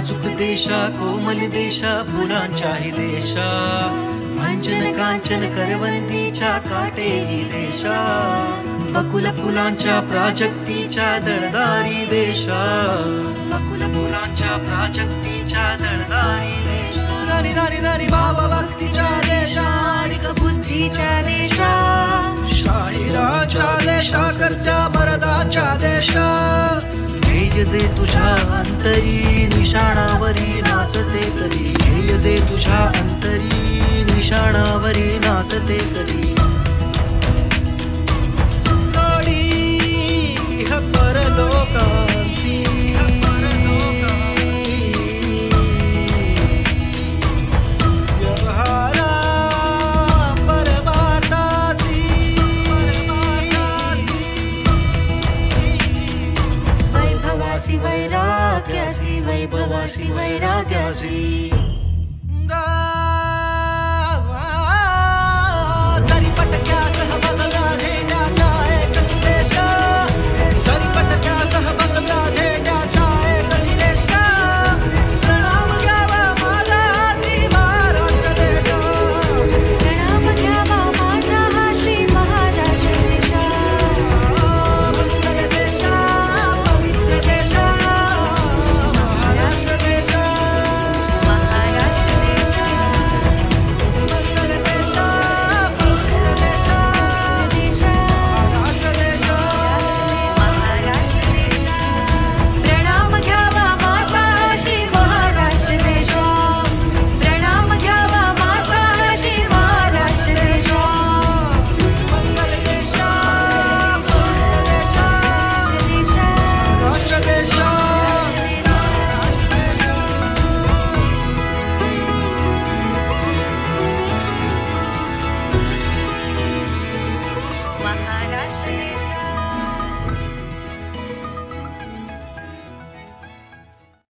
नाजुक देशा कोमल देशा फुलांच्याही देशा अंजन कांचन करवंदीच्या काटेरी देशा बकुल फुलांच्या प्राजक्तीच्या दळदारी देशा बकुल फुलांच्या प्राजक्तीच्या दळदारी देशा दारी दारी दारी भावभक्तीच्या देशा आणि बुद्धीच्या देशा शाहिराच्या देशा करत्या मरदाच्या देशा ध्येय जे तुझ्या अंतरी निशाणावरी नाचते तरी ध्येय जे तुझ्या अंतरी निशाणावरी नाचते तरी परलोकांची व्यवहारा परमार्थासी वैभवासी वैराग्यासी वैभवासी वैराग्यासी जरी पटक्यासह बघव्या झेंड्याच्या एकच देश जरी पटक्यासह बघव्या झेंड्याच्या एकच देश प्रणाम घ्यावा माझा श्री महाराष्ट्र देश प्रणाम घ्यावा माझा हा श्री महाराष्ट्र देश मंगल देश पवित्र देश महाराष्ट्र देश महाराष्ट्र देश मंगल देश महाराष्ट्र देश